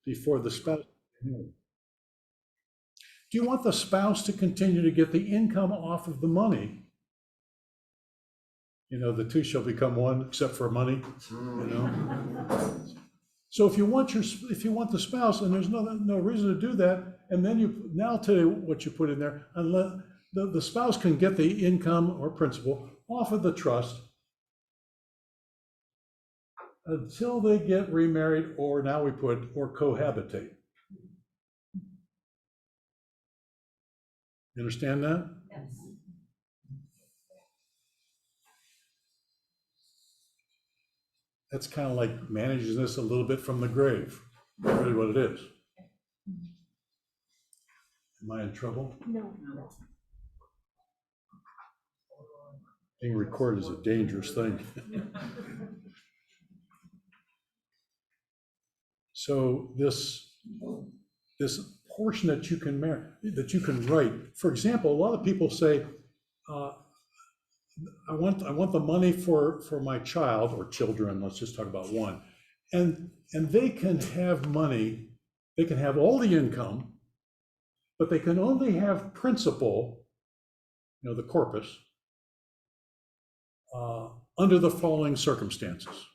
before the spouse. Do you want the spouse to continue to get the income off of the money? You know, the two shall become one except for money, you know? So if you want the spouse, and there's no reason to do that, and then you now tell you what you put in there, unless the spouse can get the income or principal off of the trust until they get remarried, or now we put, or cohabitate. You understand that? Yes. That's kind of like managing this a little bit from the grave. That's really what it is. Am I in trouble? No. Being recorded is a dangerous thing. So this portion that you can write. For example, a lot of people say, I want the money for my child or children. Let's just talk about one, and they can have money. They can have all the income, but they can only have principal, you know, the corpus, under the following circumstances.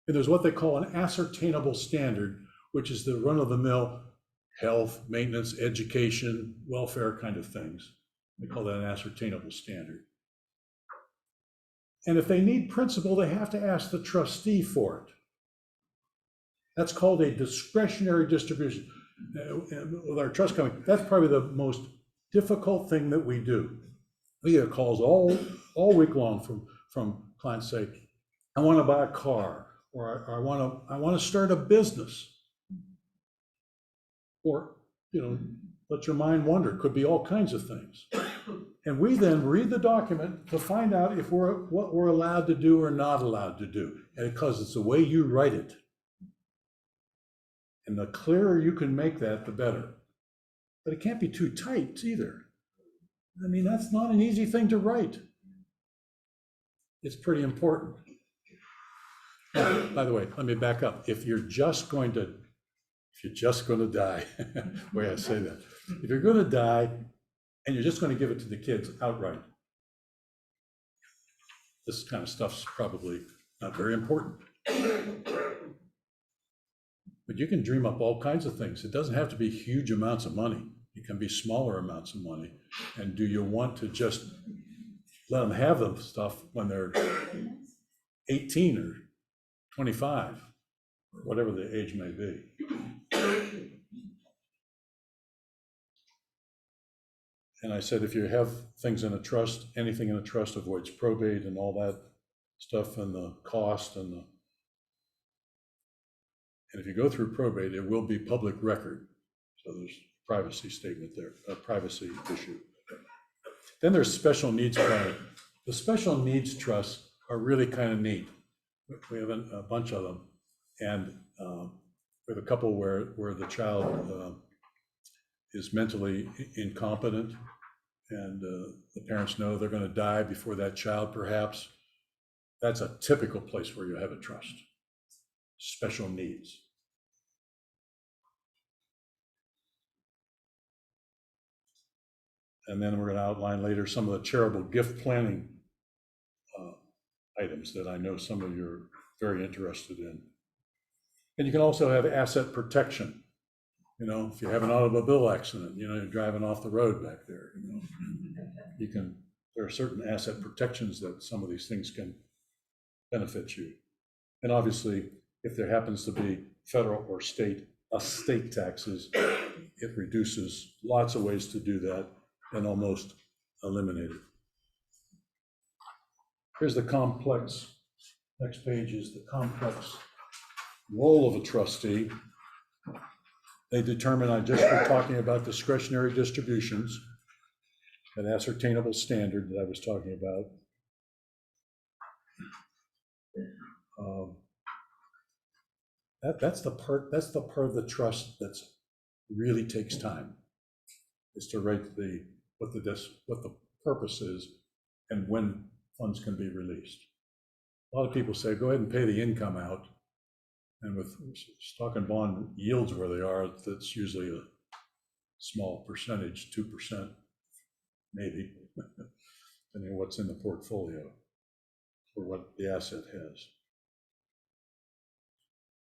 And there's what they call an ascertainable standard, which is the run-of-the-mill health, maintenance, education, welfare kind of things. They call that an ascertainable standard. And if they need principal, they have to ask the trustee for it. That's called a discretionary distribution. With our trust company, that's probably the most difficult thing that we do. We get calls all week long from clients say, I want to buy a car, or I want to start a business. Or, you know, let your mind wander. It could be all kinds of things. And we then read the document to find out if what we're allowed to do or not allowed to do. And because it's the way you write it. And the clearer you can make that, the better. But it can't be too tight either. I mean, that's not an easy thing to write. It's pretty important. Now, by the way, let me back up. If you're just going to die, the way I say that, if you're going to die and you're just going to give it to the kids outright, this kind of stuff's probably not very important. But you can dream up all kinds of things. It doesn't have to be huge amounts of money. It can be smaller amounts of money. And do you want to just let them have the stuff when they're 18 or 25, or whatever the age may be? And I said, if you have things in a trust, anything in a trust avoids probate and all that stuff, and the cost and if you go through probate, it will be public record. So there's a privacy statement there, a privacy issue. Then there's special needs planning. The special needs trusts are really kind of neat. We have a bunch of them, and we have a couple where the child is mentally incompetent, and the parents know they're going to die before that child, perhaps. That's a typical place where you have a trust. Special needs. And then we're going to outline later some of the charitable gift planning items that I know some of you are very interested in. And you can also have asset protection. You know, if you have an automobile accident, you know, you're driving off the road back there, you know, there are certain asset protections that some of these things can benefit you. And obviously, if there happens to be federal or state estate taxes, it reduces lots of ways to do that and almost eliminate it. Here's the complex, next page is the complex role of a trustee. They determine, we're talking about discretionary distributions, an ascertainable standard that I was talking about. That's the part of the trust that really takes time, is to write what the purpose is and when funds can be released. A lot of people say, go ahead and pay the income out, And with stock and bond yields where they are, that's usually a small percentage, 2%, maybe, depending on what's in the portfolio or what the asset has.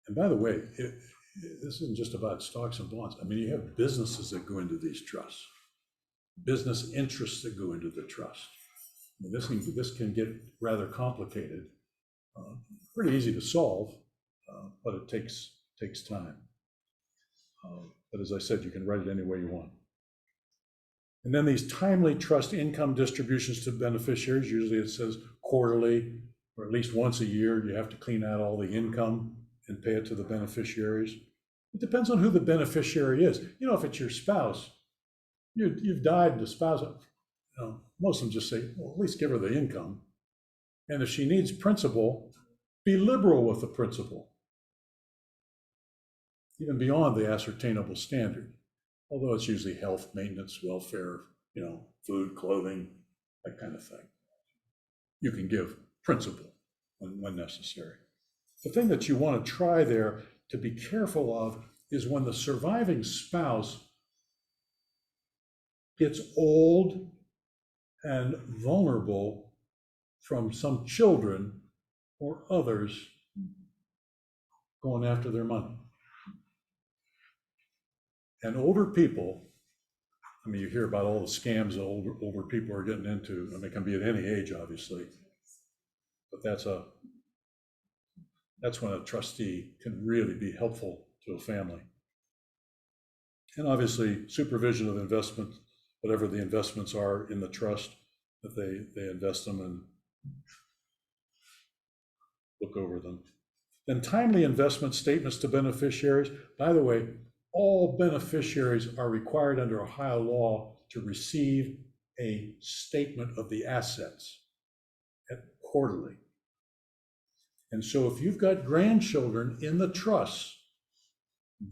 And by the way, this isn't just about stocks and bonds. I mean, you have businesses that go into these trusts, business interests that go into the trust. I mean, this can get rather complicated. Pretty easy to solve, but it takes time. But as I said, you can write it any way you want. And then these timely trust income distributions to beneficiaries, usually it says quarterly, or at least once a year, you have to clean out all the income and pay it to the beneficiaries. It depends on who the beneficiary is. You know, if it's your spouse, you've died and the spouse, you know, most of them just say, well, at least give her the income. And if she needs principal, be liberal with the principal, even beyond the ascertainable standard. Although it's usually health, maintenance, welfare, you know, food, clothing, that kind of thing. You can give principal when necessary. The thing that you want to try there to be careful of is when the surviving spouse gets old and vulnerable from some children or others going after their money. And older people, I mean, you hear about all the scams that older people are getting into. I mean, it can be at any age, obviously, but that's when a trustee can really be helpful to a family. And obviously, supervision of investment, whatever the investments are in the trust, that they invest them and look over them. Then timely investment statements to beneficiaries. By the way, all beneficiaries are required under Ohio law to receive a statement of the assets quarterly. And so if you've got grandchildren in the trust,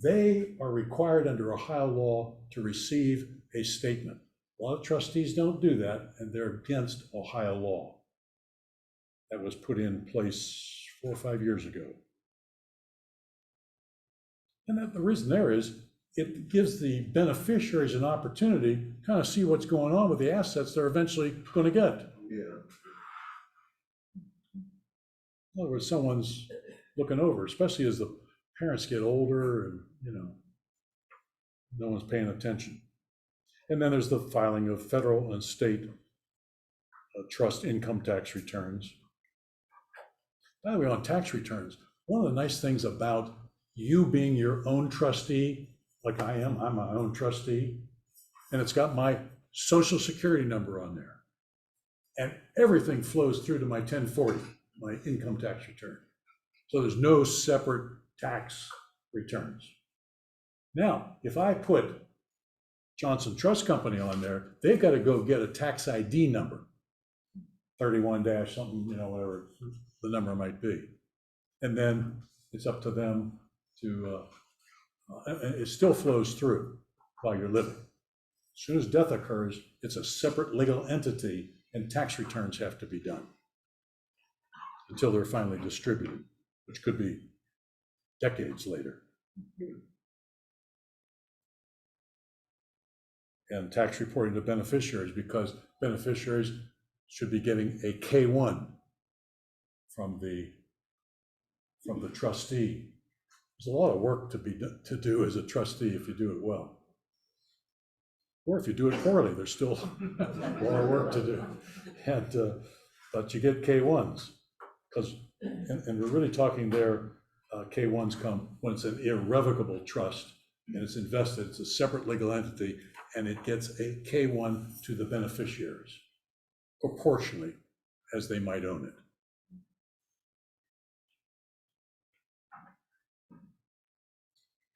they are required under Ohio law to receive a statement. A lot of trustees don't do that, and they're against Ohio law. That was put in place 4 or 5 years ago. And the reason there is it gives the beneficiaries an opportunity to kind of see what's going on with the assets they're eventually going to get. Yeah. In other words, someone's looking over, especially as the parents get older and, you know, no one's paying attention. And then there's the filing of federal and state trust income tax returns. By the way, on tax returns, one of the nice things about you being your own trustee, like I'm my own trustee, and it's got my social security number on there. And everything flows through to my 1040, my income tax return. So there's no separate tax returns. Now, if I put Johnson Trust Company on there, they've got to go get a tax ID number, 31 dash something, you know, whatever the number might be. And then it's up to them to, it still flows through while you're living. As soon as death occurs, it's a separate legal entity and tax returns have to be done until they're finally distributed, which could be decades later. And tax reporting to beneficiaries, because beneficiaries should be getting a K-1 from the trustee. There's a lot of work to do as a trustee if you do it well. Or if you do it poorly, there's still a lot of work to do. And but you get K-1s, because, and we're really talking there, K-1s come when it's an irrevocable trust and it's invested, it's a separate legal entity, and it gets a K-1 to the beneficiaries, proportionally as they might own it.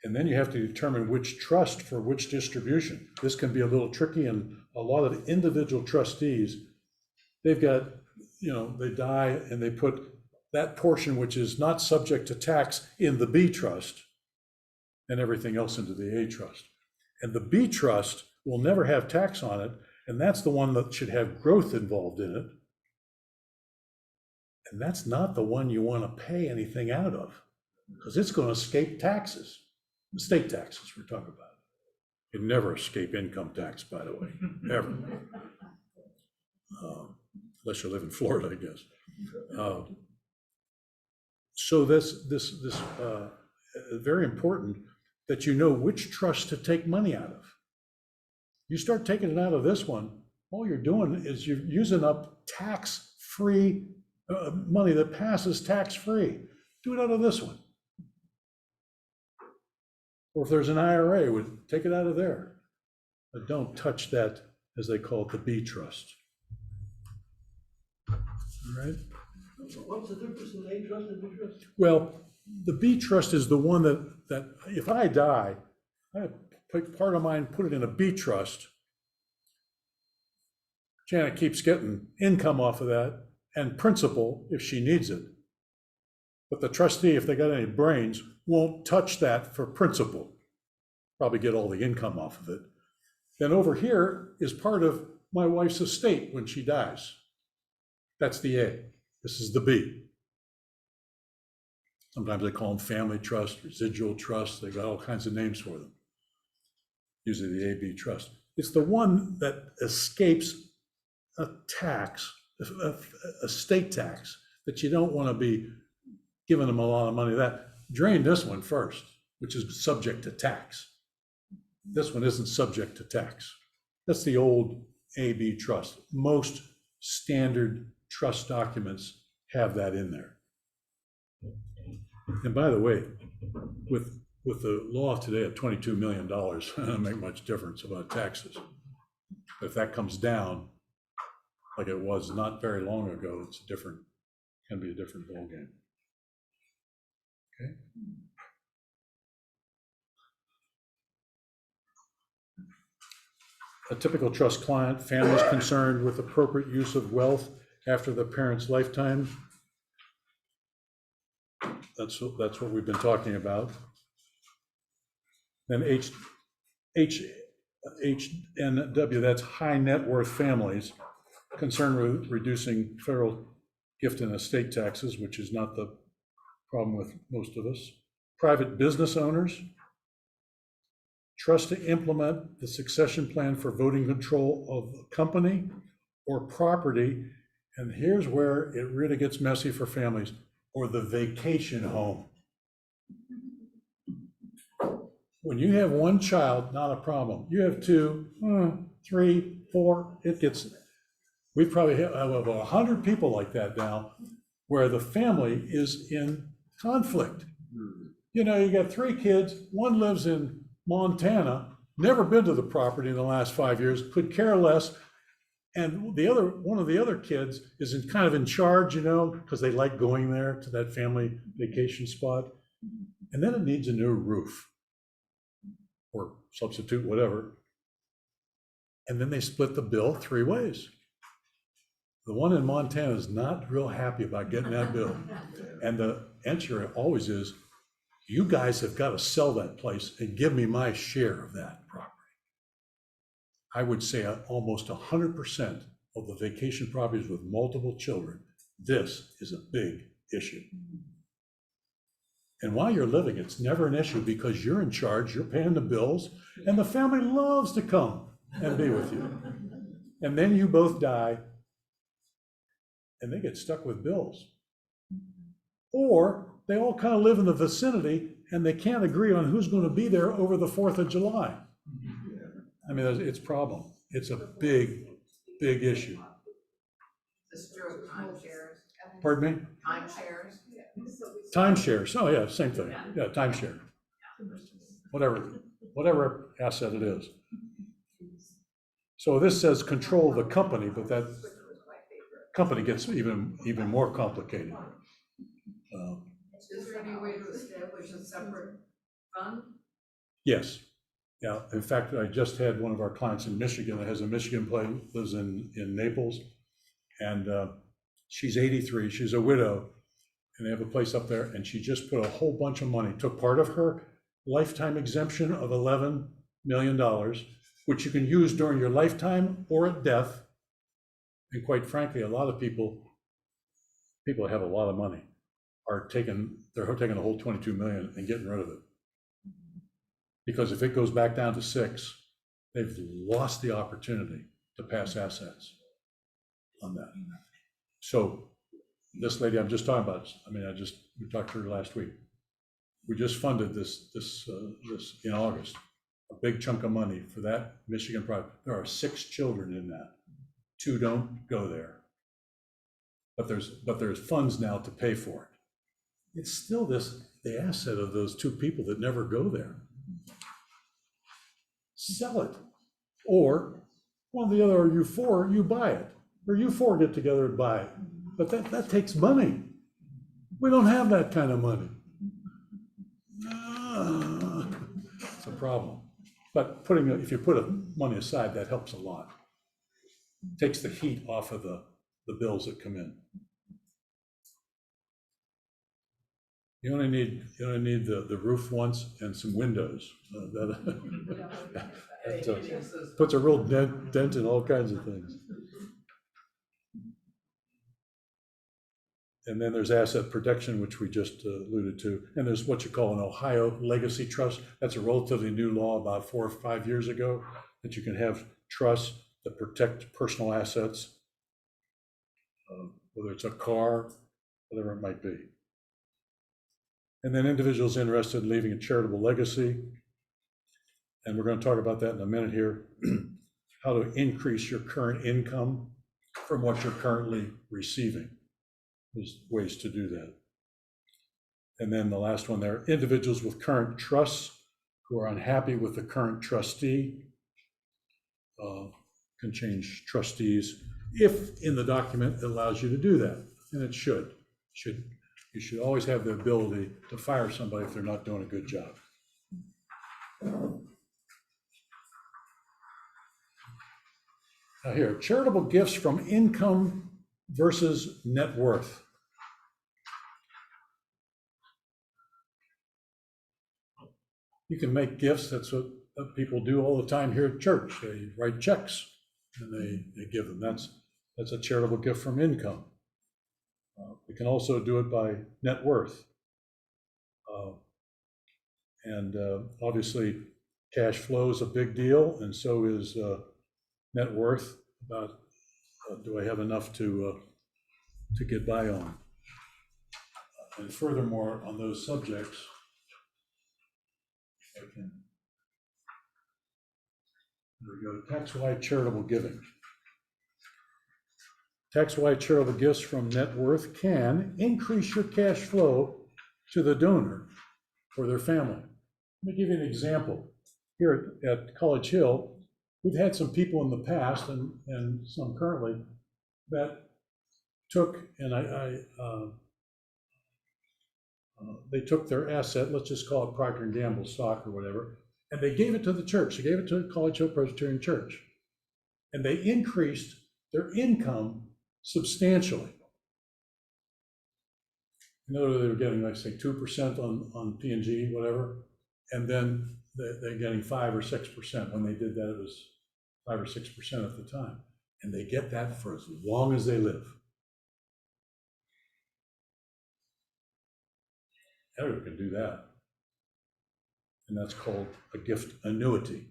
And then you have to determine which trust for which distribution. This can be a little tricky, and a lot of the individual trustees, they've got, you know, they die and they put that portion which is not subject to tax in the B trust and everything else into the A trust. And the B trust will never have tax on it, and that's the one that should have growth involved in it. And that's not the one you want to pay anything out of. because it's going to escape taxes, state taxes we're talking about. It never escape income tax, by the way, ever. Unless you live in Florida, I guess. So this very important that you know which trust to take money out of. You start taking it out of this one, all you're doing is you're using up tax-free money that passes tax-free. Do it out of this one. Or if there's an IRA, would take it out of there. But don't touch that, as they call it, the B trust. All right? What's the difference in A trust and B trust? Well, the B trust is the one that if I die, I put part of mine, put it in a B trust. Janet keeps getting income off of that and principal if she needs it. But the trustee, if they got any brains, won't touch that for principal. Probably get all the income off of it. Then over here is part of my wife's estate when she dies. That's the A. This is the B. Sometimes they call them family trust, residual trust. They got all kinds of names for them. Usually the AB trust. It's the one that escapes a tax, a state tax, that you don't want to be giving them a lot of money. That drain this one first, which is subject to tax. This one isn't subject to tax. That's the old AB trust. Most standard trust documents have that in there. And by the way, with the law today at $22 million, it doesn't make much difference about taxes. But if that comes down, like it was not very long ago, it's can be a different ballgame. Okay. A typical trust client, families concerned with appropriate use of wealth after the parent's lifetime. That's what we've been talking about. Then HNW, that's high net worth families concerned with reducing federal gift and estate taxes, which is not the problem with most of us. Private business owners, trust to implement the succession plan for voting control of the company or property. And here's where it really gets messy for families, or the vacation home. When you have one child, not a problem. You have two, 3, 4, we probably have about 100 people like that now, where the family is in conflict. You know, you got 3 kids, one lives in Montana, never been to the property in the last 5 years, could care less. And one of the other kids is kind of in charge, you know, because they like going there to that family vacation spot. And then it needs a new roof or substitute, whatever. And then they split the bill 3 ways. The one in Montana is not real happy about getting that bill. And the answer always is, you guys have got to sell that place and give me my share of that property. I would say almost 100% of the vacation properties with multiple children, this is a big issue. And while you're living, it's never an issue because you're in charge, you're paying the bills, and the family loves to come and be with you. And then you both die, and they get stuck with bills. Or they all kind of live in the vicinity, and they can't agree on who's going to be there over the 4th of July. I mean, it's a problem. It's a big, big issue. This is true of timeshares. Pardon me? Timeshares. Timeshares. Oh, yeah, same thing. Yeah, timeshare. Whatever asset it is. So this says control the company, but that company gets even more complicated. Is there any way to establish a separate fund? Yes. Yeah, in fact, I just had one of our clients in Michigan that has a Michigan plane, lives in Naples, and she's 83, she's a widow, and they have a place up there, and she just put a whole bunch of money, took part of her lifetime exemption of $11 million, which you can use during your lifetime or at death. And quite frankly, a lot of people have a lot of money. they're taking the whole 22 million and getting rid of it. Because if it goes back down to 6, they've lost the opportunity to pass assets on that. So this lady I'm just talking about, we talked to her last week. We just funded this in August, a big chunk of money for that Michigan project. There are 6 children in that. 2 don't go there. But there's funds now to pay for it. It's still the asset of those 2 people that never go there. Sell it. Or one or the other, or you 4, you buy it. Or you 4 get together and buy it. But that takes money. We don't have that kind of money. It's a problem. But if you put money aside, that helps a lot. Takes the heat off of the bills that come in. You only need the roof once and some windows. That puts a real dent in all kinds of things. And then there's asset protection, which we just alluded to. And there's what you call an Ohio Legacy Trust. That's a relatively new law about 4 or 5 years ago, that you can have trusts that protect personal assets, whether it's a car, whatever it might be. And then individuals interested in leaving a charitable legacy. And we're going to talk about that in a minute here. How to increase your current income from what you're currently receiving. There's ways to do that. And then the last one there, individuals with current trusts who are unhappy with the current trustee can change trustees if in the document it allows you to do that. And it should. You should always have the ability to fire somebody if they're not doing a good job. Now here, charitable gifts from income versus net worth. You can make gifts. That's what people do all the time here at church. They write checks and they give them. That's a charitable gift from income. We can also do it by net worth. And obviously, cash flow is a big deal, and so is net worth. About do I have enough to get by on? And furthermore, on those subjects, there we go. Tax-wide charitable giving. Tax-wide charitable gifts from net worth can increase your cash flow to the donor or their family. Let me give you an example. Here at College Hill, we've had some people in the past and some currently that took, and they took their asset, let's just call it Procter & Gamble stock or whatever, and they gave it to the church. They gave it to College Hill Presbyterian Church. And they increased their income substantially. In other words, they were getting, like, say, 2% on P&G, whatever, and then they're getting 5 or 6%. When they did that, it was 5 or 6% at the time. And they get that for as long as they live. Everyone can do that. And that's called a gift annuity.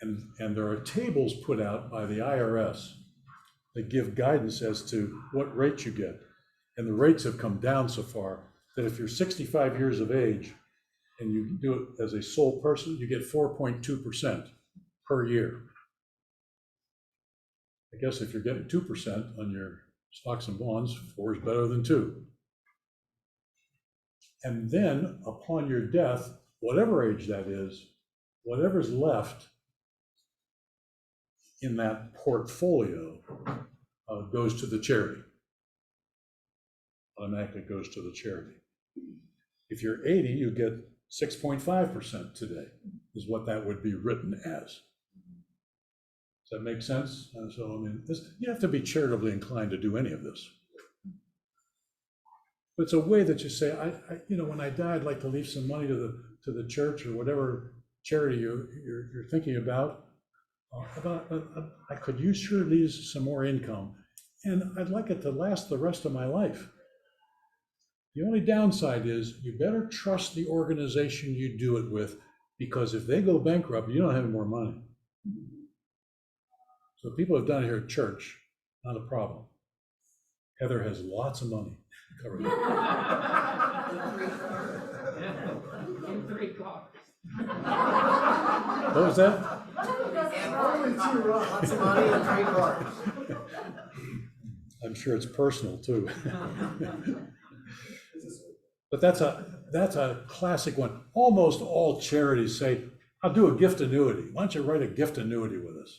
And there are tables put out by the IRS that give guidance as to what rate you get. And the rates have come down so far that if you're 65 years of age and you do it as a sole person, you get 4.2% per year. I guess if you're getting 2% on your stocks and bonds, 4 is better than 2. And then upon your death, whatever age that is, whatever's left in that portfolio goes to the charity. Automatically goes to the charity. If you're 80, you get 6.5% today, is what that would be written as. Does that make sense? So, I mean, you have to be charitably inclined to do any of this. But it's a way that you say, when I die, I'd like to leave some money to the church or whatever charity you're thinking about. I could sure use some more income, and I'd like it to last the rest of my life. The only downside is you better trust the organization you do it with, because if they go bankrupt, you don't have any more money. So people have done it here at church, not a problem. Heather has lots of money covered. In 3 cars. What was that? Only 2 wrong. Lots of money and 3 cars. I'm sure it's personal too. But that's a classic one. Almost all charities say, I'll do a gift annuity. Why don't you write a gift annuity with us?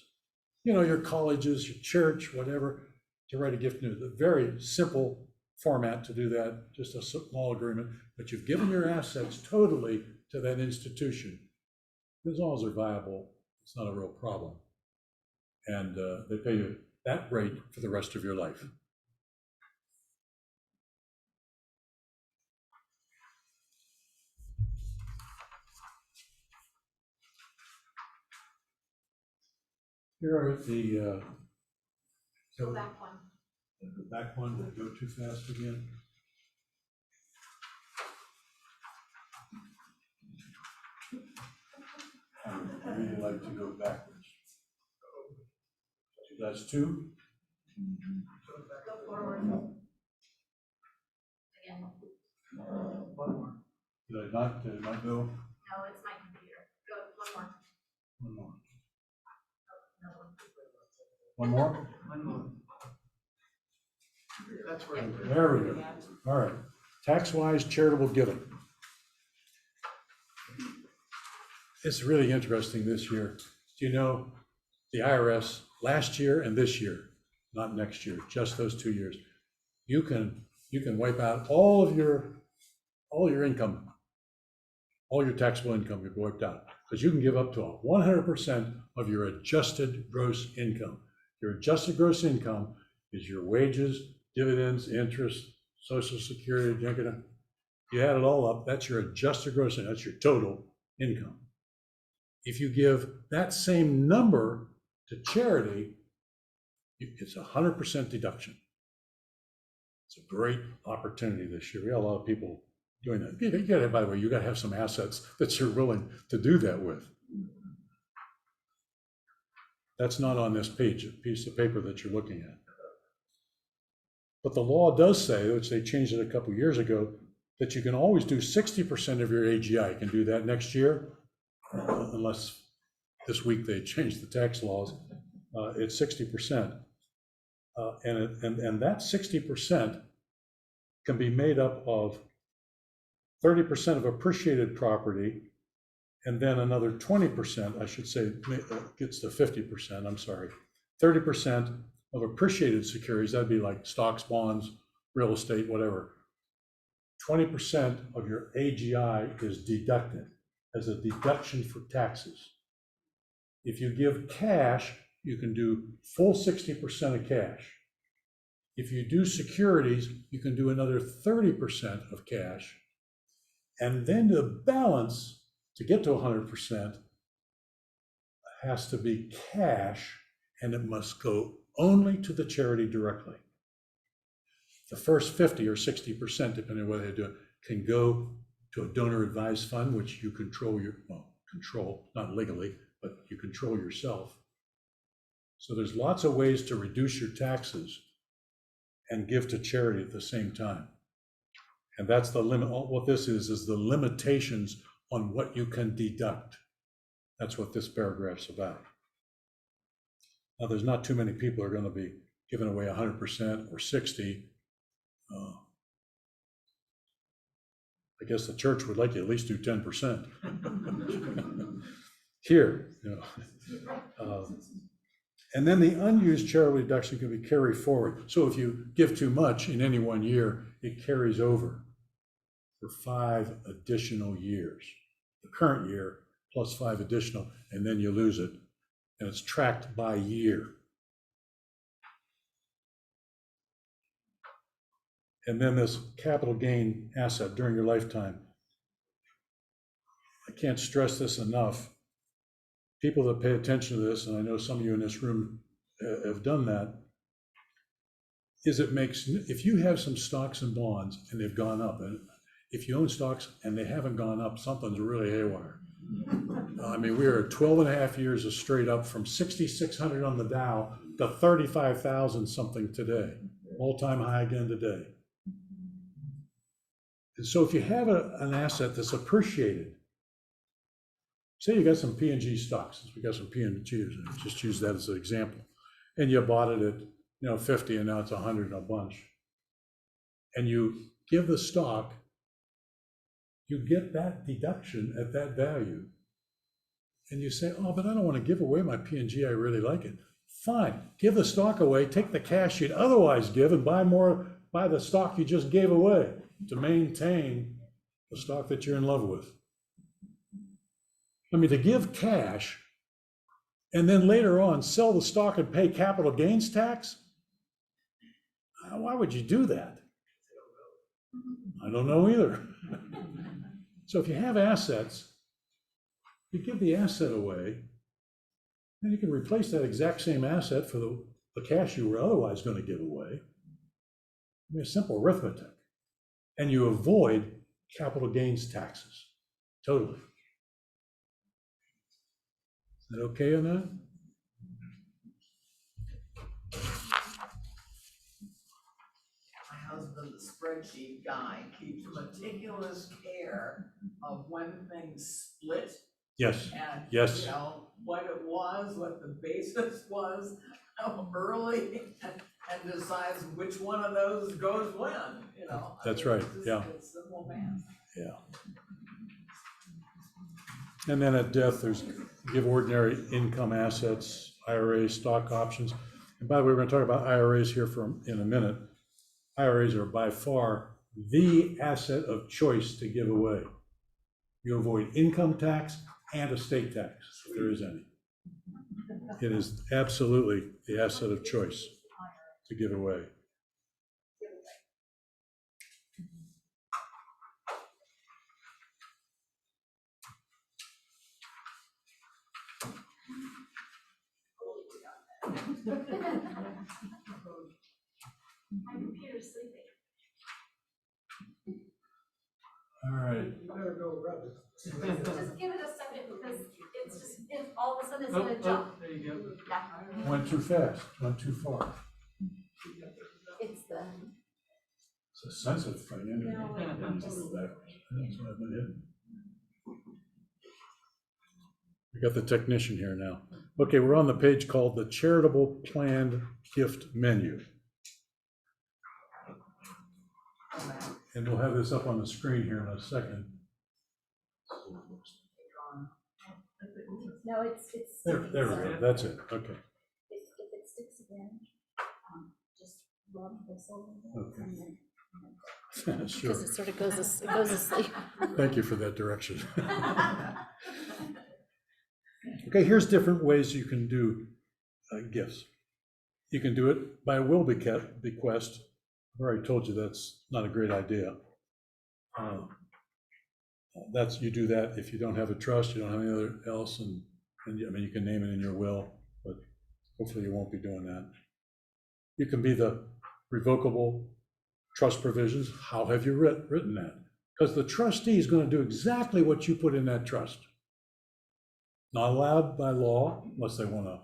You know, your colleges, your church, whatever, to write a gift annuity. A very simple format to do that, just a small agreement, but you've given your assets totally to that institution. As long as they're viable, it's not a real problem. And they pay you that rate for the rest of your life. Here are the Go back one. the back one. Did I go too fast again? I really like to go backwards. So that's 2. Go forward. Again. One more. Did I not go? No, it's my computer. Go one more. One more. No, One more? One more. That's where. There we go. All right. Tax-wise charitable giving. It's really interesting this year. Do you know the IRS last year and this year, not next year, just those 2 years, you can wipe out all your income, all your taxable income can be wiped out, because you can give up to 100% of your adjusted gross income. Your adjusted gross income is your wages, dividends, interest, Social Security, you add it all up, that's your adjusted gross income, that's your total income. If you give that same number to charity, it's 100% deduction. It's a great opportunity this year. We have a lot of people doing that. You gotta, by the way, you gotta have some assets that you're willing to do that with. That's not on this page, a piece of paper that you're looking at. But the law does say, which they changed it a couple of years ago, that you can always do 60% of your AGI. You can do that next year, unless this week they changed the tax laws. It's 60%. And that 60% can be made up of 30% of appreciated property, and then another 20%, I should say, gets to 50%, I'm sorry. 30% of appreciated securities, that'd be like stocks, bonds, real estate, whatever. 20% of your AGI is deducted as a deduction for taxes. If you give cash, you can do full 60% of cash. If you do securities, you can do another 30% of cash. And then the balance to get to 100% has to be cash, and it must go only to the charity directly. The first 50 or 60%, depending on whether they do it, can go to a donor advised fund, which you control not legally, but you control yourself. So there's lots of ways to reduce your taxes and give to charity at the same time. And that's the limit. What this is the limitations on what you can deduct. That's what this paragraph's about. Now, there's not too many people who are going to be giving away 100% or 60%. I guess the church would like you at least do 10%. Here, and then the unused charitable deduction can be carried forward. So if you give too much in any one year, it carries over for 5 additional years. The current year plus 5 additional, and then you lose it. And it's tracked by year. And then this capital gain asset during your lifetime. I can't stress this enough. People that pay attention to this, and I know some of you in this room have done that, is if you have some stocks and bonds and they've gone up, and if you own stocks and they haven't gone up, something's really haywire. I mean, we are 12 and a half years of straight up from 6,600 on the Dow to 35,000 something today, all-time high again today. And so if you have an asset that's appreciated, say you got some P&G stocks, since we got some P&Gs, just use that as an example, and you bought it at 50 and now it's 100 and a bunch, and you give the stock, you get that deduction at that value, and you say, oh, but I don't want to give away my P&G, I really like it. Fine, give the stock away, take the cash you'd otherwise give and buy the stock you just gave away to maintain the stock that you're in love with. I mean, to give cash and then later on sell the stock and pay capital gains tax? Why would you do that? I don't know either. So if you have assets, you give the asset away, then you can replace that exact same asset for the cash you were otherwise going to give away. I mean, simple arithmetic. And you avoid capital gains taxes. Totally. Is that okay on that? My husband, the spreadsheet guy, keeps meticulous care of when things split Yes. and, Yes. what it was, what the basis was, how early, and decides which one of those goes when, That's right, yeah. It's simple math. Yeah. And then at death, give ordinary income assets, IRAs, stock options. And by the way, we're going to talk about IRAs here in a minute. IRAs are by far the asset of choice to give away. You avoid income tax and estate tax, if there is any. It is absolutely the asset of choice to give away. My computer's sleeping. All right. You better go rub it. Just give it a second because all of a sudden it's gonna jump. There you go. Yeah. Went too fast, went too far. It's the. It's a sensitive thing, isn't it? No, That's why I've been hitting. We got the technician here now. Okay, we're on the page called the Charitable Planned Gift Menu. And we'll have this up on the screen here in a second. No, it's. There we go, that's it, okay. If it sticks again, just rub this over Okay. and then. Sure, Because it sort of goes asleep. thank you for that direction. Okay, here's different ways you can do gifts. You can do it by will bequest. I've already told you that's not a great idea. You do that if you don't have a trust, you don't have any other else, and you can name it in your will, but hopefully you won't be doing that. You can be the revocable trust provisions. How have you written that? Because the trustee is going to do exactly what you put in that trust. Not allowed by law, unless they want to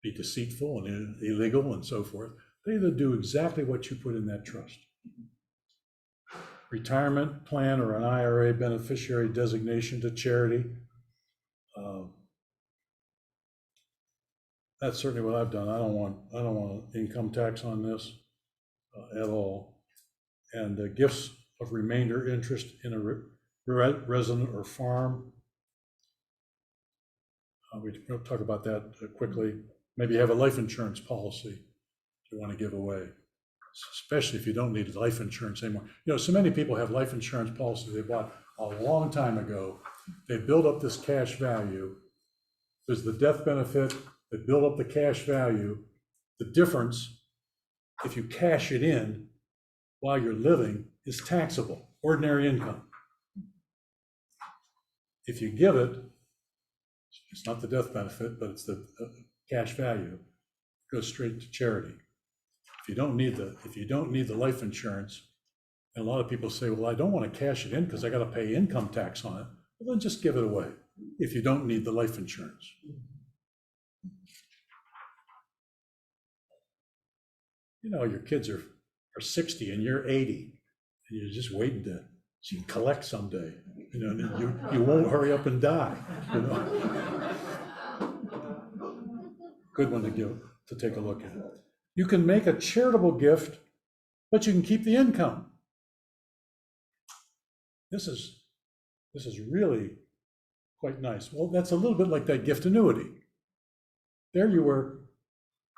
be deceitful and illegal and so forth. They either do exactly what you put in that trust. Retirement plan or an IRA beneficiary designation to charity. That's certainly what I've done. I don't want income tax on this at all. And gifts of remainder interest in a resident or farm. We'll talk about that quickly. Maybe you have a life insurance policy you want to give away, especially if you don't need life insurance anymore. So many people have life insurance policies they bought a long time ago. They build up this cash value. There's the death benefit. They build up the cash value. The difference, if you cash it in while you're living, is taxable, ordinary income. If you give it, it's not the death benefit, but it's the cash value, it goes straight to charity. if you don't need the life insurance, and a lot of people say, well, I don't want to cash it in because I got to pay income tax on it. Well, then just give it away if you don't need the life insurance. You know, your kids are 60 and you're 80, and you're just waiting to collect someday. You know, and you won't hurry up and die. You know? Good one to take a look at. You can make a charitable gift, but you can keep the income. This is really quite nice. Well, that's a little bit like that gift annuity. There you were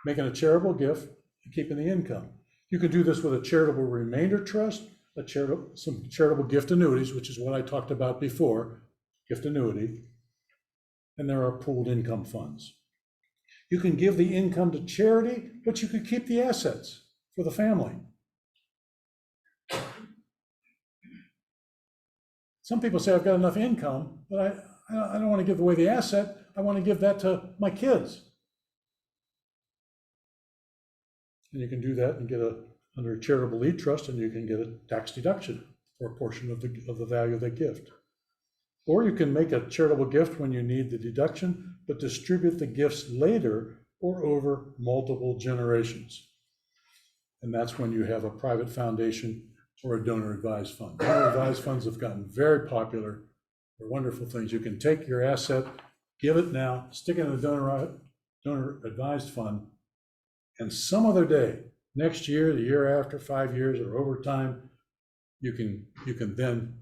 making a charitable gift and keeping the income. You could do this with a charitable remainder trust, some charitable gift annuities, which is what I talked about before, gift annuity, and there are pooled income funds. You can give the income to charity, but you could keep the assets for the family. Some people say, I've got enough income, but I don't want to give away the asset. I want to give that to my kids. And you can do that and get under a charitable lead trust, and you can get a tax deduction for a portion of the value of the gift. Or you can make a charitable gift when you need the deduction, but distribute the gifts later or over multiple generations. And that's when you have a private foundation or a donor advised fund. Donor advised funds have gotten very popular. They're wonderful things. You can take your asset, give it now, stick it in a donor advised fund, and some other day, next year, the year after, 5 years, or over time, you can then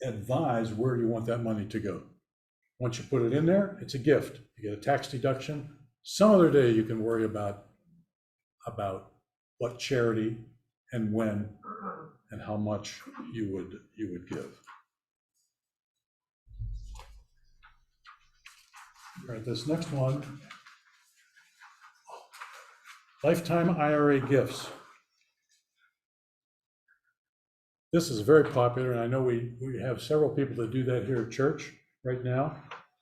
advise where you want that money to go. Once you put it in there, it's a gift. You get a tax deduction. Some other day you can worry about what charity and when and how much you would give. All right, this next one, lifetime IRA gifts. This is very popular, and I know we have several people that do that here at church right now.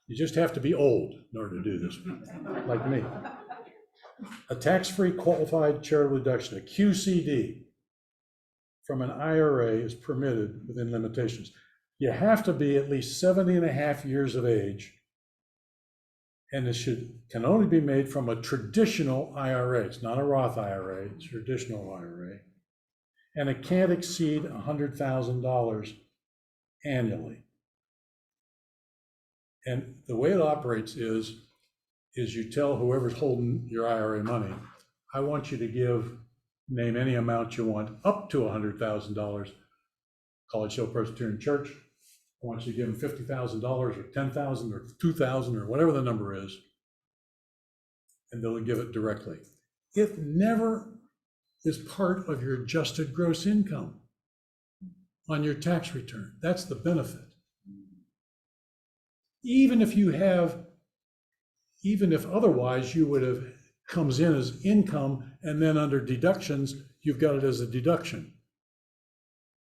You just have to be old in order to do this, like me. A tax-free qualified charitable deduction, a QCD, from an IRA is permitted within limitations. You have to be at least 70 and a half years of age, and it can only be made from a traditional IRA. It's not a Roth IRA, it's a traditional IRA. And it can't exceed $100,000 annually. And the way it operates is you tell whoever's holding your IRA money, I want you to name any amount you want up to $100,000. College Hill Presbyterian Church, I want you to give them $50,000 or $10,000 or $2,000 or whatever the number is, and they'll give it directly. It never is part of your adjusted gross income on your tax return. That's the benefit. Even if otherwise you would have comes in as income, and then under deductions, you've got it as a deduction.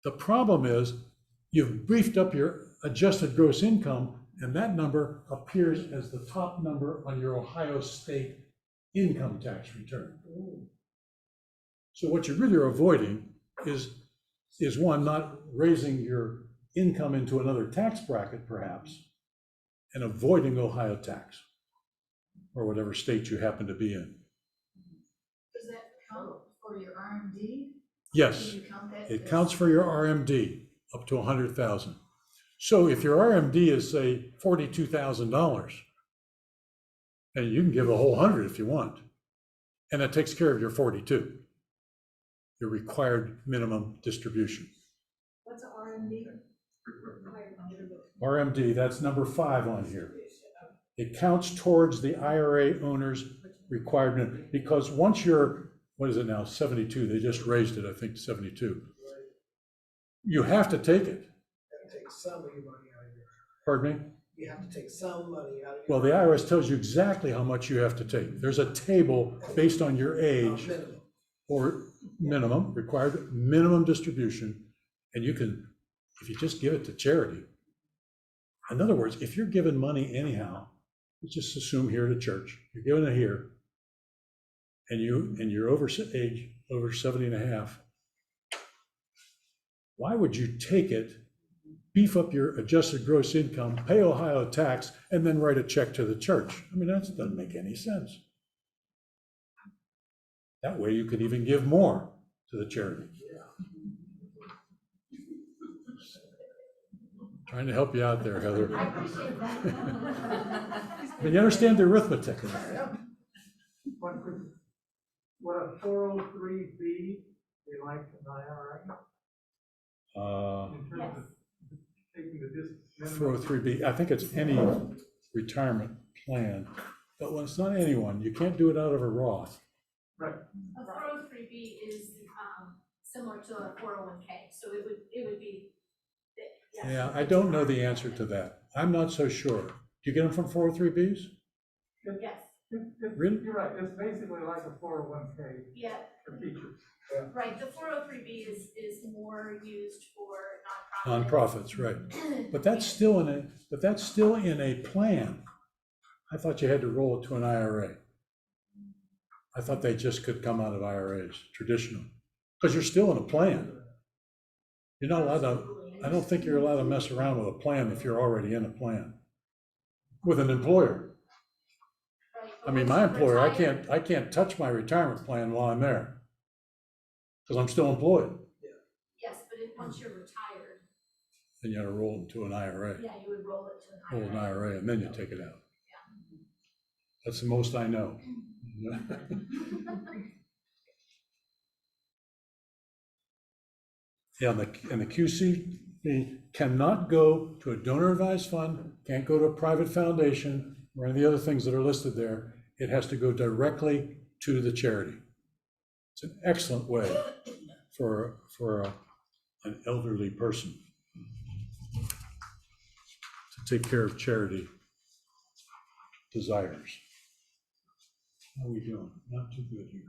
The problem is you've briefed up your adjusted gross income, and that number appears as the top number on your Ohio State income tax return. So what you really are avoiding is one, not raising your income into another tax bracket, perhaps, and avoiding Ohio tax or whatever state you happen to be in. Does that count for your RMD? Yes, Do you count that it as- counts for your RMD up to 100,000. So if your RMD is, say, $42,000, and you can give a whole 100 if you want, and that takes care of your 42, your required minimum distribution. What's an RMD? RMD, that's number 5 on here. It counts towards the IRA owner's required minimum, because once you're, what is it now, 72, they just raised it, I think, 72. You have to take it. You have to take some of your money out of your, Pardon me? you have to take some money out of your. Well, the IRS tells you exactly how much you have to take. There's a table based on your age Minimum. or minimum, required minimum distribution, and you can, if you just give it to charity. In other words, if you're giving money anyhow, let's just assume here to church, you're giving it here, and you're over age, over 70 and a half, why would you take it, beef up your adjusted gross income, pay Ohio tax, and then write a check to the church? I mean, that doesn't make any sense. That way you could even give more to the charity. Trying to help you out there, Heather. I appreciate that. But you understand the arithmetic of that. One quick, would a 403B be like an IRA? In terms Yes. of taking the 403B, I think it's any retirement plan, but when it's not anyone, you can't do it out of a Roth. Right. A 403B is similar to a 401K, so it would be. yes. Yeah, I don't know the answer to that. I'm not so sure. Do you get them from 403Bs? Yes, Really? You're right, it's basically like a 401K yeah, for teachers. right, the 403B is more used for nonprofits. Nonprofits, right. But that's still in a plan. I thought you had to roll it to an IRA. I thought they just could come out of IRAs, traditional, because you're still in a plan. You're not allowed to, I don't think you're allowed to mess around with a plan if you're already in a plan with an employer. Right, I but mean, once my you employer, retire- I can't touch my retirement plan while I'm there because I'm still employed. Yes, but once you're retired, Then you got to roll it to an IRA, yeah, you would roll it to roll an an IRA. IRA, and then you take it out. That's the most I know. Yeah, and the QC cannot go to a donor advised fund, can't go to a private foundation or any of the other things that are listed there. It has to go directly to the charity. It's an excellent way for an elderly person to take care of charity desires. How are we doing? Not too good here.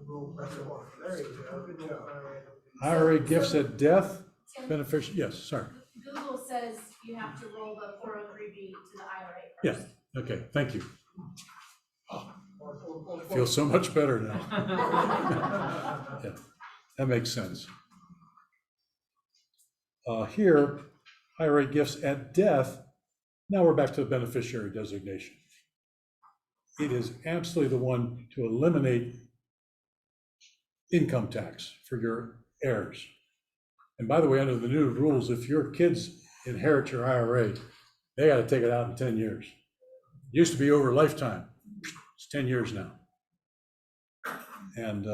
There you go, good job. IRA gifts at death, beneficial, yes, sorry. Google says you have to roll the 403B to the IRA Yeah, first. okay, thank you. I feel so much better now. Yeah, that makes sense. Here, IRA gifts at death, now we're back to the beneficiary designation. It is absolutely the one to eliminate income tax for your heirs. And by the way, under the new rules, if your kids inherit your IRA, they got to take it out in 10 years. It used to be over a lifetime. It's 10 years now. And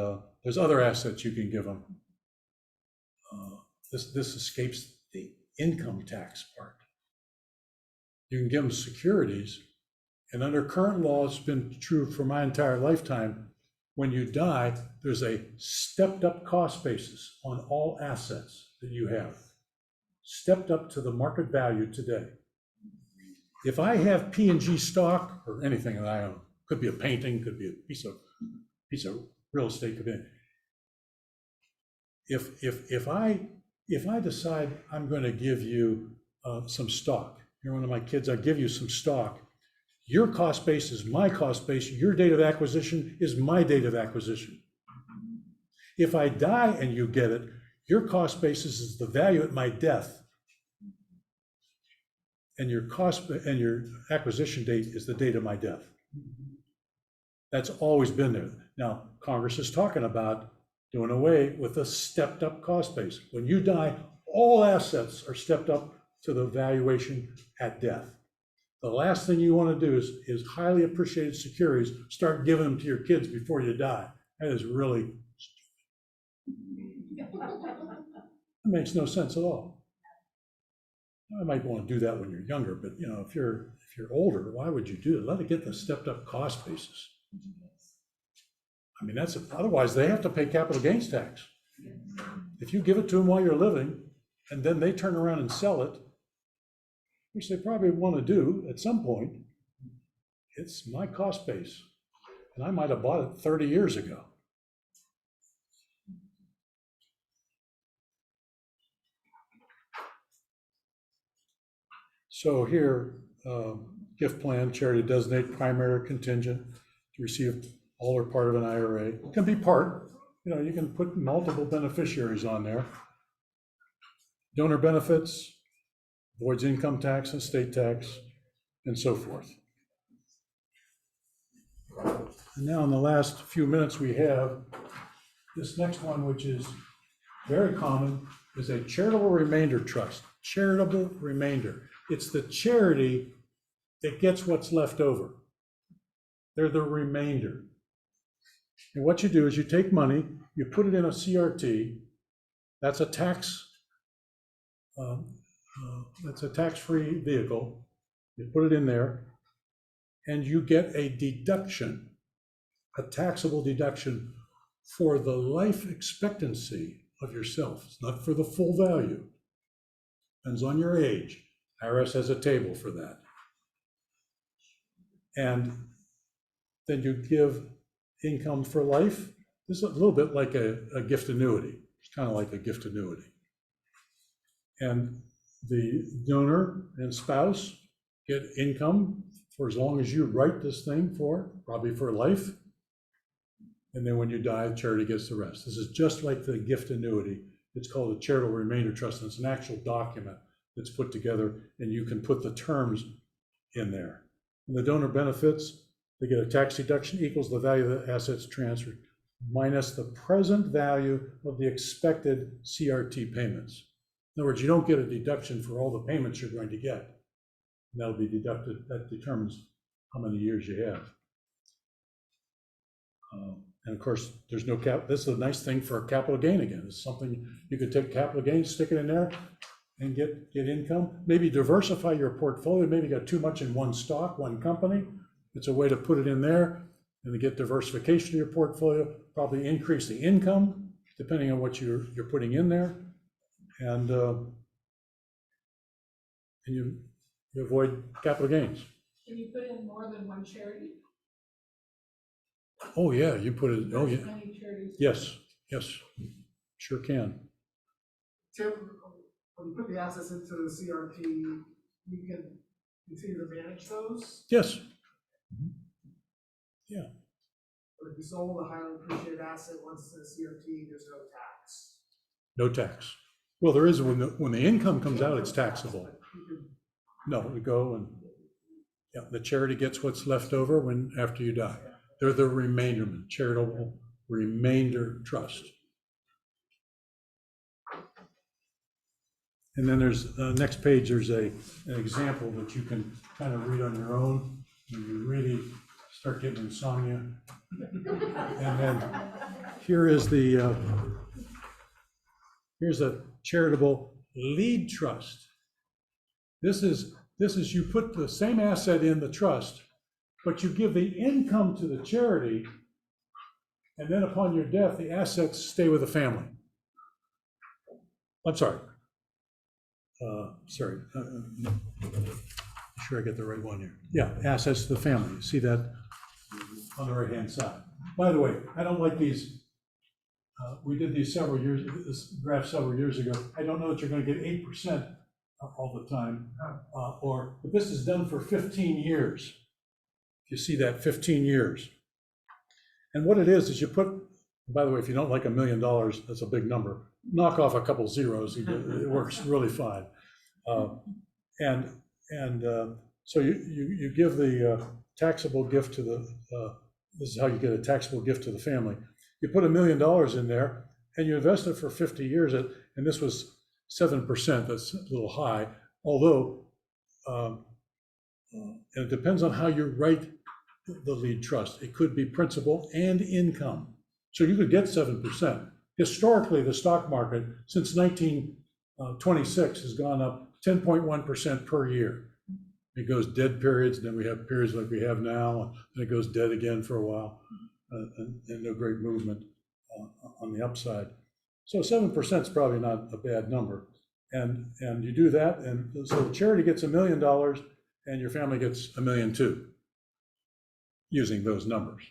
there's other assets you can give them. This escapes the income tax part. You can give them securities, and under current law, it's been true for my entire lifetime. When you die, there's a stepped up cost basis on all assets that you have, stepped up to the market value today. If I have P&G stock or anything that I own, could be a painting, could be a piece of real estate, could be. If I decide I'm going to give you some stock, you're one of my kids, I give you some stock. Your cost base is my cost base. Your date of acquisition is my date of acquisition. If I die and you get it, your cost basis is the value at my death. And your cost and your acquisition date is the date of my death. That's always been there. Now, Congress is talking about doing away with the stepped up cost base. When you die, all assets are stepped up to the valuation at death. The last thing you want to do is highly appreciated securities, start giving them to your kids before you die. That is really, that makes no sense at all. I might want to do that when you're younger, but if you're older, why would you do it? Let it get the stepped up cost basis. I mean, otherwise they have to pay capital gains tax. If you give it to them while you're living, and then they turn around and sell it, which they probably want to do at some point, it's my cost base. And I might have bought it 30 years ago. So here, gift plan, charity designate primary contingent to receive all or part of an IRA. It can be part, you can put multiple beneficiaries on there. Donor benefits, avoids income tax and state tax, and so forth. And now in the last few minutes we have, this next one, which is very common, is a charitable remainder trust. Charitable remainder. It's the charity that gets what's left over. They're the remainder. And what you do is you take money, you put it in a CRT. That's a tax-free vehicle. You put it in there, and you get a deduction, a taxable deduction for the life expectancy of yourself. It's not for the full value. Depends on your age. IRS has a table for that. And then you give income for life. This is a little bit like a gift annuity. It's kind of like a gift annuity. And the donor and spouse get income for as long as you write this thing for, probably for life. And then when you die, charity gets the rest. This is just like the gift annuity. It's called a charitable remainder trust, and it's an actual document that's put together, and you can put the terms in there. And the donor benefits, they get a tax deduction equals the value of the assets transferred minus the present value of the expected CRT payments. In other words, you don't get a deduction for all the payments you're going to get. And that'll be deducted, that determines how many years you have. And of course, there's no cap. This is a nice thing for capital gain again. It's something you could take capital gain, stick it in there, and get income. Maybe diversify your portfolio. Maybe you got too much in one stock, one company. It's a way to put it in there and to get diversification of your portfolio. Probably increase the income depending on what you're putting in there, and you avoid capital gains. Can you put in more than one charity? Oh yeah, you put it. Oh yeah. Many charities. Yes. Sure can. Tim, when you put the assets into the CRT, you can continue to manage those? Yes. But if you sold a highly appreciated asset once it's in a CRT, there's no tax. No tax. Well, there is when the income comes out, it's taxable. No, we go and the charity gets what's left over after you die. They're the remainderment, charitable remainder trust. And then there's next page. There's an example that you can kind of read on your own when you really start getting insomnia. And then here's a charitable lead trust. This is you put the same asset in the trust, but you give the income to the charity, and then upon your death, the assets stay with the family. I'm sorry. Sure I get the right one here. Yeah, assets to the family. You see that on the right-hand side. By the way, I don't like these. We did these this graph several years ago. I don't know that you're going to get 8% all the time, but this is done for 15 years. You see that 15 years. And what it is you put, by the way, if you don't like $1 million, that's a big number. Knock off a couple zeros, it works really fine. So you give the taxable gift to this is how you get a taxable gift to the family. You put $1 million in there and you invest it for 50 years, and this was 7%, that's a little high, although and it depends on how you write the lead trust. It could be principal and income. So you could get 7%. Historically, the stock market since 1926 has gone up 10.1% per year. It goes dead periods, then we have periods like we have now, and it goes dead again for a while, and no great movement on the upside. So 7% is probably not a bad number. And you do that, and so the charity gets $1 million, and your family gets $1.2 million using those numbers.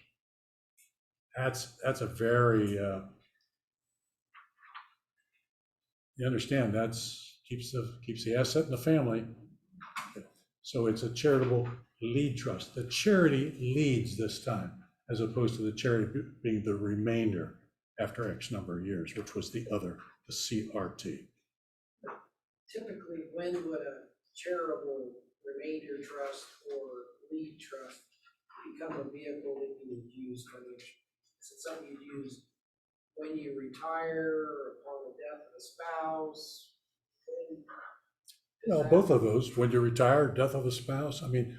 That's a very you understand keeps the asset in the family. So it's a charitable lead trust. The charity leads this time. as opposed to the charity being the remainder after X number of years, which was the other, the CRT. Typically, when would a charitable remainder trust or lead trust become a vehicle that you would use financially? Is it something you'd use when you retire or upon the death of a spouse? Well, both of those, when you retire, death of a spouse, I mean,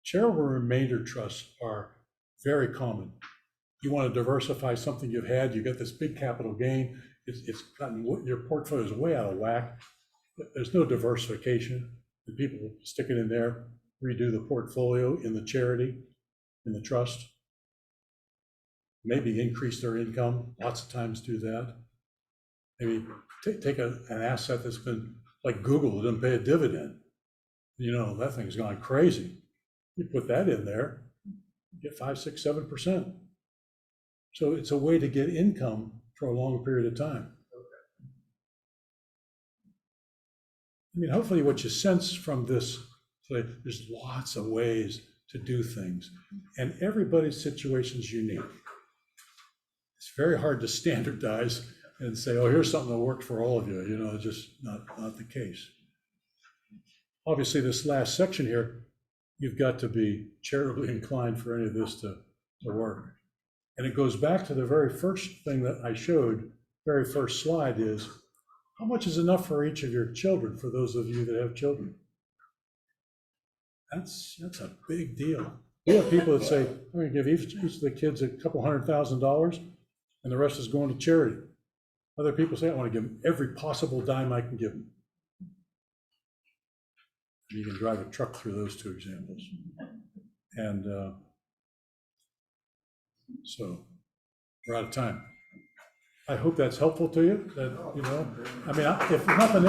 charitable remainder trusts are very common. You want to diversify something you've had, you get this big capital gain, it's gotten, your portfolio is way out of whack. There's no diversification. The people stick it in there, redo the portfolio in the charity, in the trust. Maybe increase their income, lots of times do that. Maybe take an asset that's been, like Google, that doesn't pay a dividend. You know, that thing's gone crazy. You put that in there, you get 5, 6, 7%. So it's a way to get income for a long period of time. I mean, hopefully what you sense from this, there's lots of ways to do things, and everybody's situation is unique. It's very hard to standardize and say, oh, here's something that worked for all of you. You know, just not the case. Obviously, this last section here, you've got to be charitably inclined for any of this to work. And it goes back to the very first thing that I showed, very first slide is, how much is enough for each of your children, for those of you that have children? That's a big deal. We have people that say, I'm going to give each of the kids a couple $100,000 and the rest is going to charity. Other people say, I want to give them every possible dime I can give them. You can drive a truck through those two examples. And so we're out of time. I hope that's helpful to you, that, you know, I mean, if nothing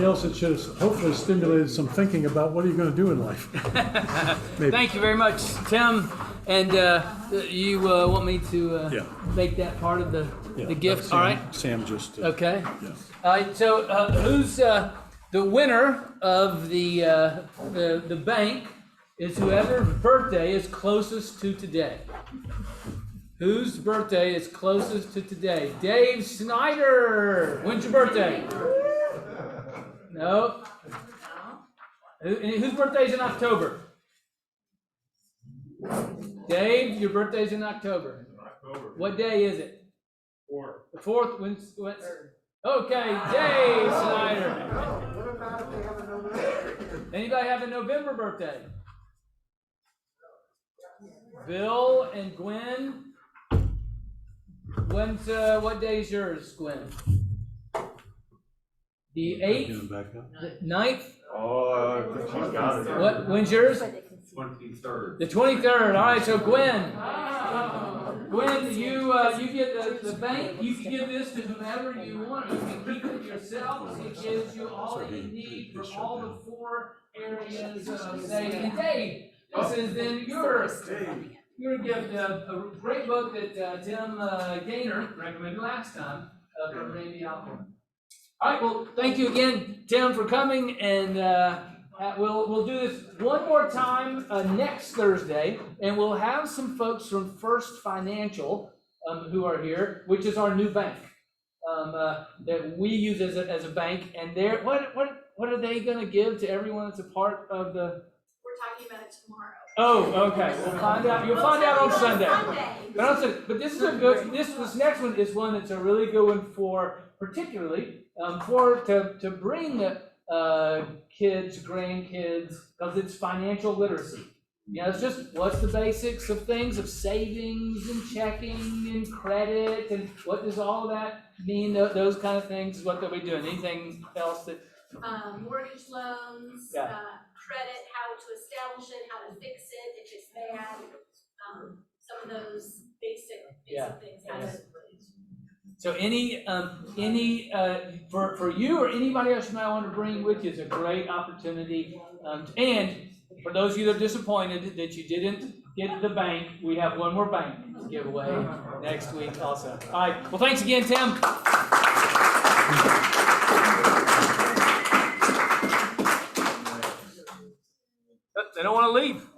else, it should have hopefully stimulated some thinking about what are you going to do in life. Thank you very much, Tim. And you want me to make that part of the gift? Sam, all right. Sam just. Okay. Yeah. All right. So who's the winner of the bank? Is whoever's birthday is closest to today. Whose birthday is closest to today? Dave Snyder. When's your birthday? No. Whose birthday is in October? Dave, your birthday's in October. What day is it? 4th. The 4th? When's? Okay, Dave Snyder. What about if they have a November? Anybody have a November birthday? Bill and Gwen. When's what day is yours, Gwen? The 8th? 9th? Oh, I think she's got it. What? When's yours? 23rd. The 23rd. All right. So Gwen, you get the bank. You can give this to whomever you want. You can keep it yourself. It gives you all that you need for all the 4 areas of saving. And Dave, this is then your gift, a great book that Tim Gaynor recommended last time from Randy Alcorn. All right, well, thank you again, Tim, for coming, and we'll do this one more time next Thursday, and we'll have some folks from First Financial who are here, which is our new bank that we use as a bank, and what are they going to give to everyone that's a part of the? We're talking about it tomorrow. Oh, okay. We'll find out. You'll find out on Sunday. But this is a good. This next one is one that's a really good one for, particularly to bring kids, grandkids, because it's financial literacy. You know, it's just what's the basics of things, of savings and checking and credit, and what does all that mean? Those kind of things is what they'll be doing. Anything else that? Mortgage loans, credit, how to establish it, how to fix it if it's bad, some of those basic things. So for you or anybody else you might want to bring with you is a great opportunity. And for those of you that are disappointed that you didn't get the bank, we have one more bank to give away next week also. All right. Well, thanks again, Tim. They don't wanna leave.